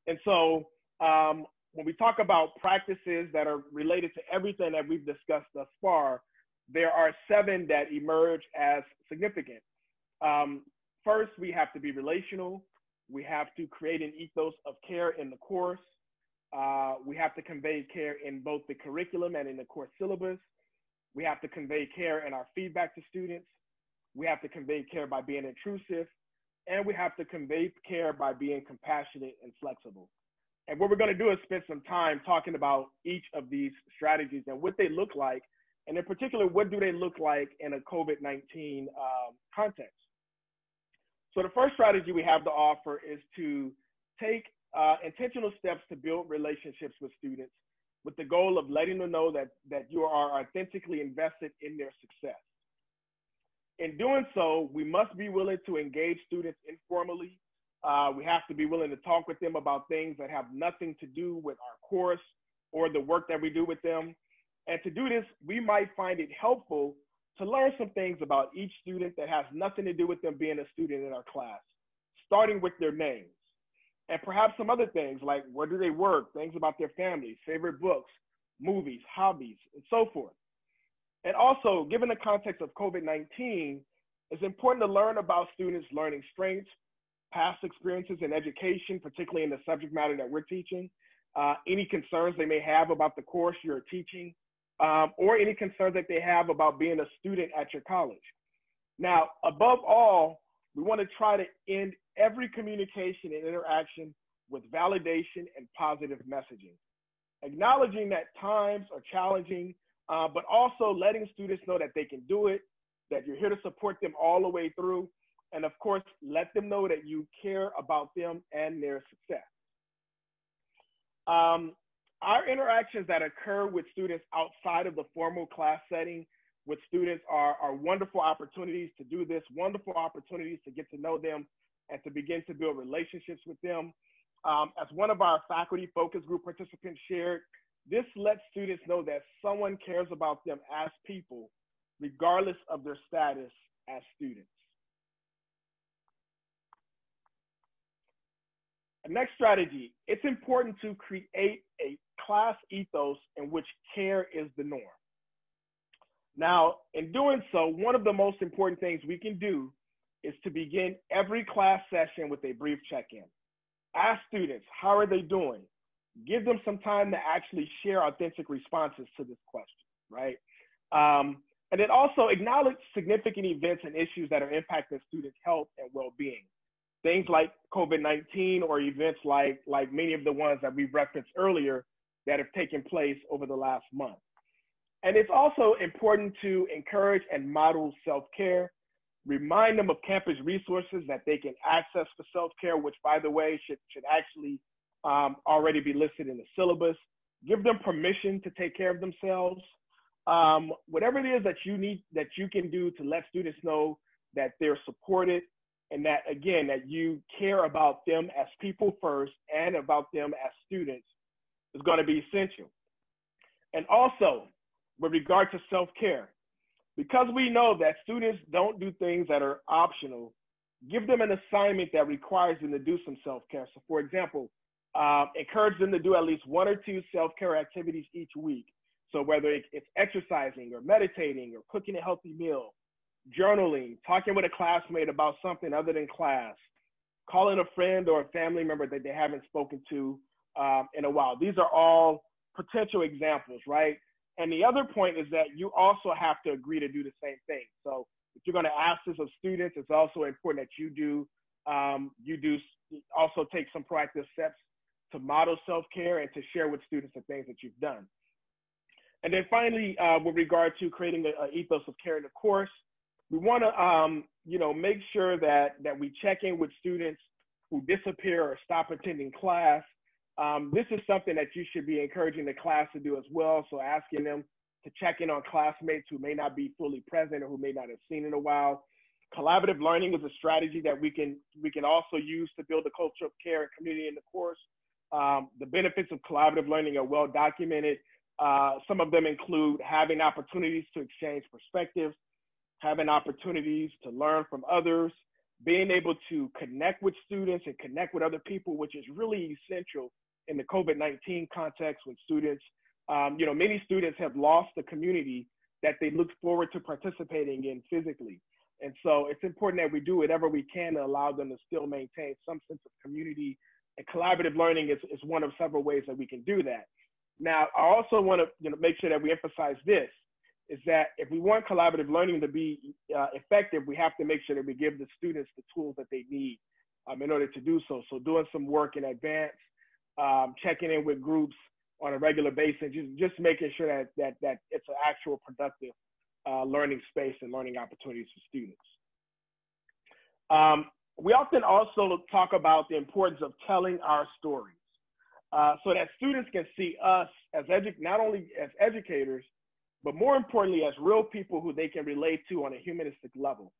And so when we talk about practices that are related to everything that we've discussed thus far, there are 7 that emerge as significant. First, we have to be relational. We have to create an ethos of care in the course. We have to convey care in both the curriculum and in the course syllabus. We have to convey care in our feedback to students. We have to convey care by being intrusive. And we have to convey care by being compassionate and flexible. And what we're going to do is spend some time talking about each of these strategies and what they look like. And in particular, what do they look like in a COVID-19 context? So the first strategy we have to offer is to take intentional steps to build relationships with students with the goal of letting them know that you are authentically invested in their success. In doing so, we must be willing to engage students informally. We have to be willing to talk with them about things that have nothing to do with our course or the work that we do with them. And to do this, we might find it helpful to learn some things about each student that has nothing to do with them being a student in our class, starting with their names. And perhaps some other things like where do they work, things about their families, favorite books, movies, hobbies, and so forth. And also, given the context of COVID-19, it's important to learn about students' learning strengths, past experiences in education, particularly in the subject matter that we're teaching, any concerns they may have about the course you're teaching, or any concerns that they have about being a student at your college. Now, above all, we want to try to end every communication and interaction with validation and positive messaging, acknowledging that times are challenging, but also letting students know that they can do it, that you're here to support them all the way through, and of course, let them know that you care about them and their success. Our interactions that occur with students outside of the formal class setting with students are wonderful opportunities to do this, wonderful opportunities to get to know them and to begin to build relationships with them. As one of our faculty focus group participants shared, this lets students know that someone cares about them as people, regardless of their status as students. The next strategy, it's important to create a class ethos in which care is the norm. Now, in doing so, one of the most important things we can do is to begin every class session with a brief check-in. Ask students, how are they doing? Give them some time to actually share authentic responses to this question, right? And then also acknowledge significant events and issues that are impacting students' health and well-being. Things like COVID-19 or events like many of the ones that we referenced earlier that have taken place over the last month. And it's also important to encourage and model self-care, remind them of campus resources that they can access for self-care, which by the way, should actually already be listed in the syllabus. Give them permission to take care of themselves. Whatever it is that you need, that you can do to let students know that they're supported and that, again, that you care about them as people first and about them as students is going to be essential. And also, with regard to self-care, because we know that students don't do things that are optional, give them an assignment that requires them to do some self-care. So for example, encourage them to do at least 1 or 2 self-care activities each week. So whether it's exercising or meditating or cooking a healthy meal, journaling, talking with a classmate about something other than class, calling a friend or a family member that they haven't spoken to in a while. These are all potential examples, right? And the other point is that you also have to agree to do the same thing. So if you're going to ask this of students, it's also important that you also take some proactive steps to model self-care and to share with students the things that you've done. And then finally, with regard to creating an ethos of care in the course, we want to, make sure that we check in with students who disappear or stop attending class. This is something that you should be encouraging the class to do as well. So asking them to check in on classmates who may not be fully present or who may not have seen in a while. Collaborative learning is a strategy that we can also use to build a culture of care and community in the course. The benefits of collaborative learning are well documented. Some of them include having opportunities to exchange perspectives, having opportunities to learn from others, being able to connect with students and connect with other people, which is really essential in the COVID-19 context when students, many students have lost the community that they look forward to participating in physically. And so it's important that we do whatever we can to allow them to still maintain some sense of community, and collaborative learning is one of several ways that we can do that. Now, I also want to make sure that we emphasize this, is that if we want collaborative learning to be effective, we have to make sure that we give the students the tools that they need in order to do so. So doing some work in advance, checking in with groups on a regular basis, just making sure that it's an actual productive learning space and learning opportunities for students. We often also talk about the importance of telling our stories so that students can see us as not only as educators, but more importantly, as real people who they can relate to on a humanistic level.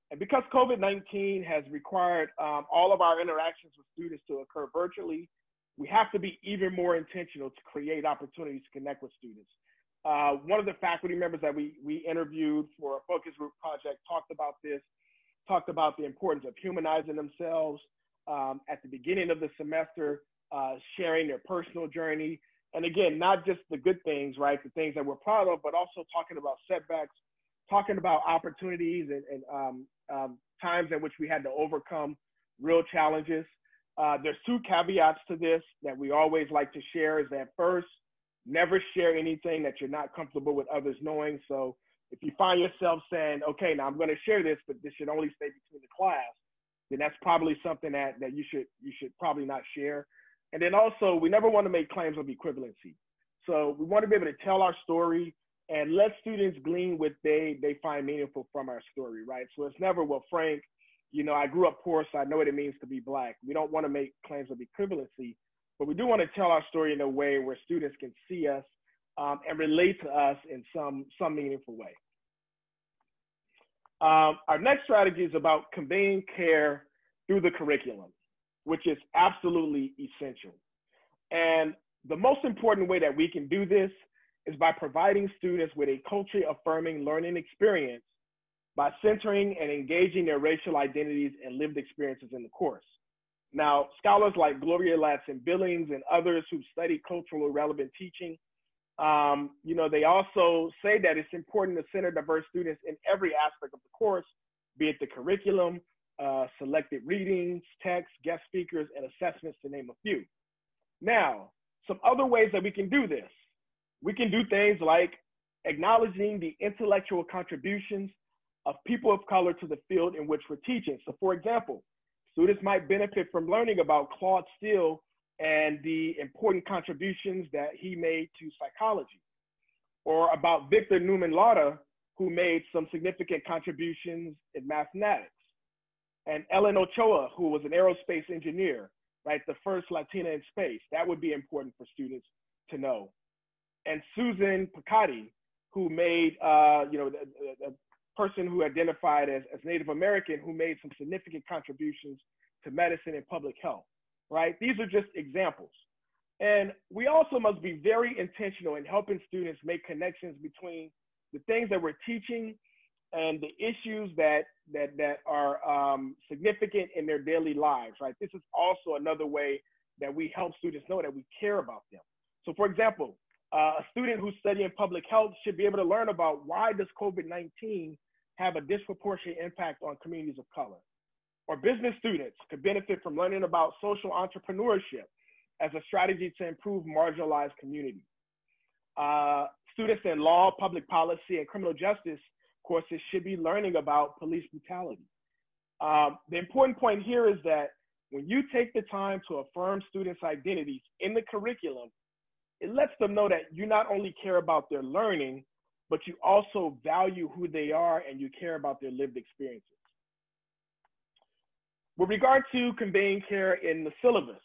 And because COVID-19 has required all of our interactions with students to occur virtually, we have to be even more intentional to create opportunities to connect with students. One of the faculty members that we interviewed for a focus group project talked about this, talked about the importance of humanizing themselves at the beginning of the semester, sharing their personal journey. And again, not just the good things, right? The things that we're proud of, but also talking about setbacks, talking about opportunities and times in which we had to overcome real challenges. There's two caveats to this that we always like to share, is that first, never share anything that you're not comfortable with others knowing. So if you find yourself saying, okay, now I'm going to share this, but this should only stay between the class, then that's probably something that you should probably not share. And then also, we never want to make claims of equivalency. So we want to be able to tell our story and let students glean what they find meaningful from our story, right? So it's never, well, Frank, I grew up poor, so I know what it means to be Black. We don't want to make claims of equivalency, but we do want to tell our story in a way where students can see us and relate to us in some meaningful way. Our next strategy is about conveying care through the curriculum, which is absolutely essential. And the most important way that we can do this is by providing students with a culture-affirming learning experience by centering and engaging their racial identities and lived experiences in the course. Now, scholars like Gloria Ladson-Billings and others who study culturally relevant teaching, they also say that it's important to center diverse students in every aspect of the course, be it the curriculum, selected readings, text, guest speakers, and assessments, to name a few. Now, some other ways that we can do this. We can do things like acknowledging the intellectual contributions of people of color to the field in which we're teaching. So for example, students might benefit from learning about Claude Steele and the important contributions that he made to psychology, or about Victor Newman-Lauda, who made some significant contributions in mathematics, and Ellen Ochoa, who was an aerospace engineer, right, the first Latina in space. That would be important for students to know. And Susan Picotti, who made, a person who identified as Native American, who made some significant contributions to medicine and public health, right? These are just examples. And we also must be very intentional in helping students make connections between the things that we're teaching and the issues that are significant in their daily lives, right? This is also another way that we help students know that we care about them. So for example, a student who's studying public health should be able to learn about why does COVID-19 have a disproportionate impact on communities of color. Or business students could benefit from learning about social entrepreneurship as a strategy to improve marginalized communities. Students in law, public policy, and criminal justice courses should be learning about police brutality. The important point here is that when you take the time to affirm students' identities in the curriculum, it lets them know that you not only care about their learning, but you also value who they are and you care about their lived experiences. With regard to conveying care in the syllabus,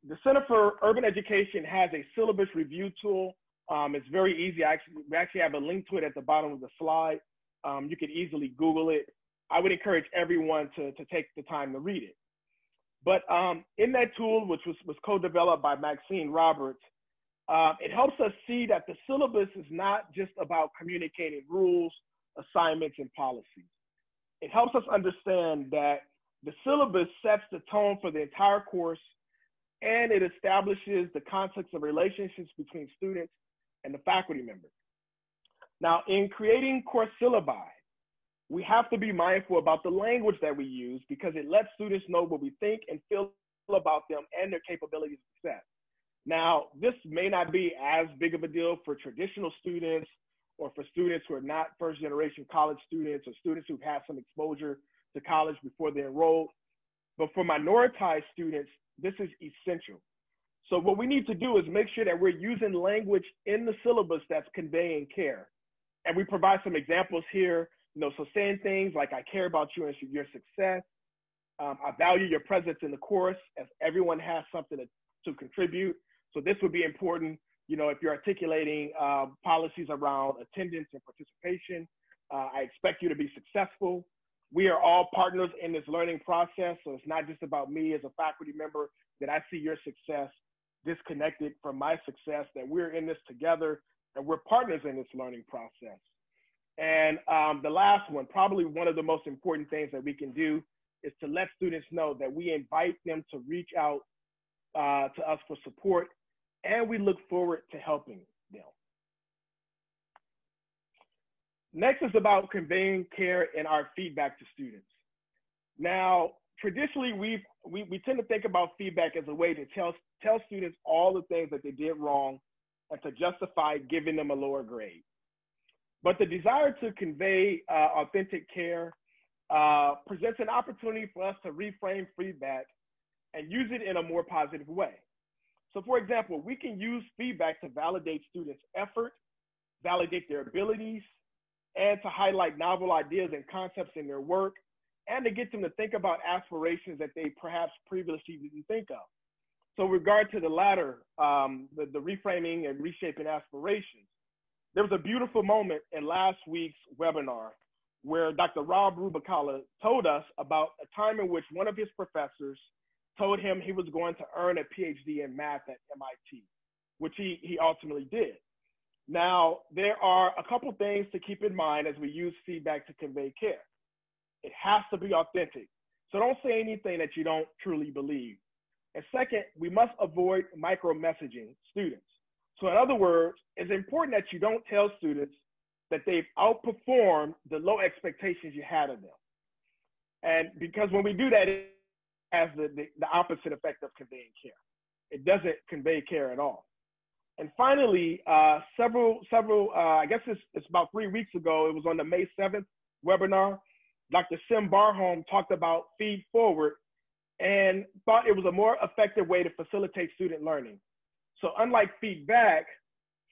the Center for Urban Education has a syllabus review tool. It's very easy. We actually have a link to it at the bottom of the slide. You can easily Google it. I would encourage everyone to take the time to read it. But in that tool, which was co-developed by Maxine Roberts, it helps us see that the syllabus is not just about communicating rules, assignments, and policies. It helps us understand that the syllabus sets the tone for the entire course, and it establishes the context of relationships between students and the faculty members. Now, in creating course syllabi, we have to be mindful about the language that we use because it lets students know what we think and feel about them and their capabilities of success. Now, this may not be as big of a deal for traditional students or for students who are not first-generation college students or students who've had some exposure to college before they enrolled. But for minoritized students, this is essential. So what we need to do is make sure that we're using language in the syllabus that's conveying care. And we provide some examples here, so saying things like, I care about you and your success. I value your presence in the course, as everyone has something to contribute. So this would be important, if you're articulating policies around attendance and participation. I expect you to be successful. We are all partners in this learning process. So it's not just about me as a faculty member that I see your success disconnected from my success, that we're in this together and we're partners in this learning process. And the last one, probably one of the most important things that we can do is to let students know that we invite them to reach out to us for support, and we look forward to helping them. Next is about conveying care in our feedback to students. Now, traditionally, we tend to think about feedback as a way to tell students all the things that they did wrong and to justify giving them a lower grade. But the desire to convey authentic care presents an opportunity for us to reframe feedback and use it in a more positive way. So for example, we can use feedback to validate students' effort, validate their abilities, and to highlight novel ideas and concepts in their work, and to get them to think about aspirations that they perhaps previously didn't think of. So with regard to the latter, the reframing and reshaping aspirations, there was a beautiful moment in last week's webinar where Dr. Rob Rubicala told us about a time in which one of his professors told him he was going to earn a PhD in math at MIT, which he ultimately did. Now, there are a couple things to keep in mind as we use feedback to convey care. It has to be authentic. So don't say anything that you don't truly believe. And second, we must avoid micro-messaging students. So in other words, it's important that you don't tell students that they've outperformed the low expectations you had of them. And because when we do that, it has the opposite effect of conveying care. It doesn't convey care at all. And finally, I guess it's about 3 weeks ago, it was on the May 7th webinar, Dr. Sim Barholm talked about feed forward and thought it was a more effective way to facilitate student learning. So unlike feedback,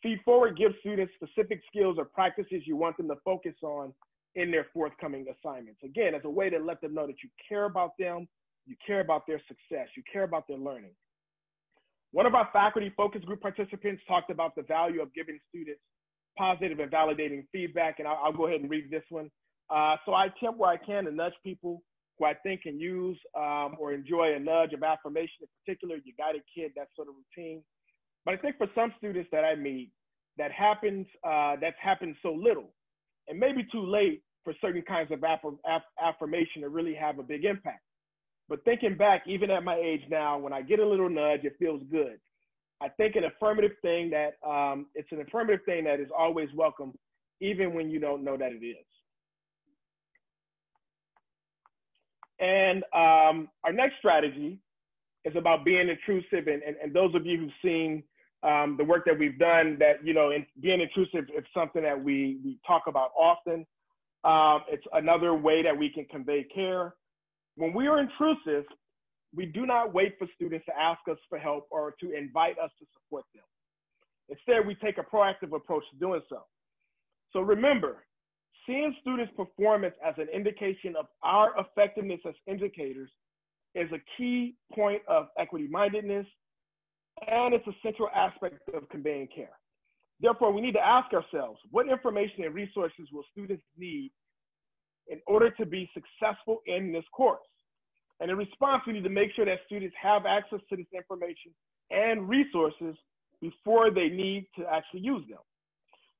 feed forward gives students specific skills or practices you want them to focus on in their forthcoming assignments. Again, as a way to let them know that you care about them, you care about their success, you care about their learning. One of our faculty focus group participants talked about the value of giving students positive and validating feedback, and I'll go ahead and read this one. So I attempt where I can to nudge people who I think can use or enjoy a nudge of affirmation, in particular, your guided kid, that sort of routine. But I think for some students that I meet, that's happened so little, and maybe too late for certain kinds of affirmation to really have a big impact. But thinking back, even at my age now, when I get a little nudge, it feels good. I think it's an affirmative thing that is always welcome, even when you don't know that it is. And our next strategy is about being intrusive. And those of you who've seen the work that we've done, that, being intrusive is something that we talk about often. It's another way that we can convey care. When we are intrusive, we do not wait for students to ask us for help or to invite us to support them. Instead, we take a proactive approach to doing so. So remember, seeing students' performance as an indication of our effectiveness as educators is a key point of equity-mindedness, and it's a central aspect of conveying care. Therefore, we need to ask ourselves, what information and resources will students need in order to be successful in this course? And in response, we need to make sure that students have access to this information and resources before they need to actually use them.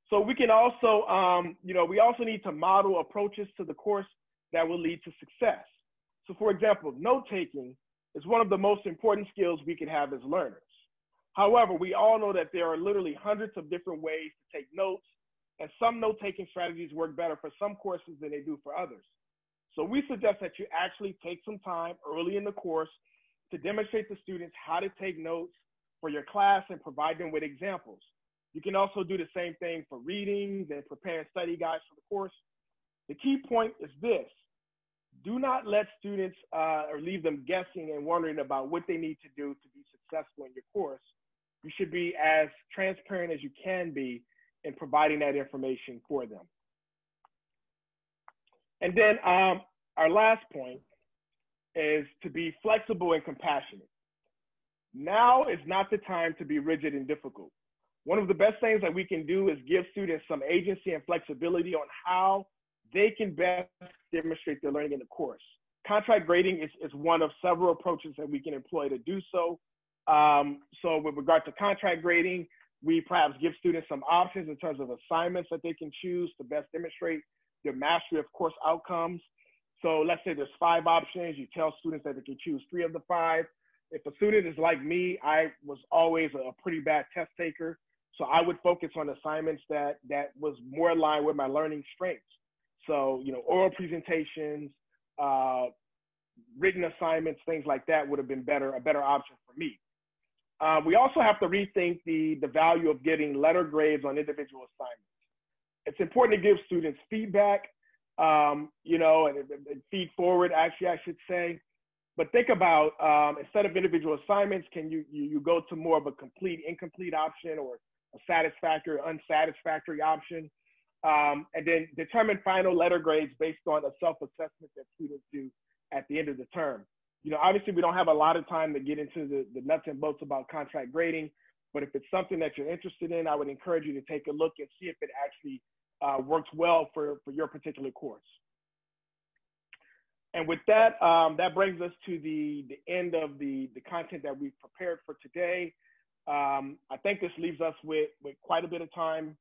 So we can also, we also need to model approaches to the course that will lead to success. So for example, note-taking is one of the most important skills we can have as learners. However, we all know that there are literally hundreds of different ways to take notes, and some note-taking strategies work better for some courses than they do for others. So we suggest that you actually take some time early in the course to demonstrate to students how to take notes for your class and provide them with examples. You can also do the same thing for readings and preparing study guides for the course. The key point is this: do not let students or leave them guessing and wondering about what they need to do to be successful in your course. You should be as transparent as you can be in providing that information for them. And then our last point is to be flexible and compassionate. Now is not the time to be rigid and difficult. One of the best things that we can do is give students some agency and flexibility on how they can best demonstrate their learning in the course. Contract grading is one of several approaches that we can employ to do so. So with regard to contract grading, we perhaps give students some options in terms of assignments that they can choose to best demonstrate their mastery of course outcomes. So let's say there's 5 options. You tell students that they can choose 3 of the 5. If a student is like me, I was always a pretty bad test taker. So I would focus on assignments that was more aligned with my learning strengths. So, you know, oral presentations, written assignments, things like that would have been a better option for me. We also have to rethink the value of getting letter grades on individual assignments. It's important to give students feedback, you know, and feed forward, actually, I should say. But think about, instead of individual assignments, can you go to more of a complete, incomplete option, or a satisfactory, unsatisfactory option? And then determine final letter grades based on a self-assessment that students do at the end of the term. You know, obviously we don't have a lot of time to get into the nuts and bolts about contract grading, but if it's something that you're interested in, I would encourage you to take a look and see if it actually works well for your particular course. And with that, that brings us to the end of the content that we've prepared for today. I think this leaves us with quite a bit of time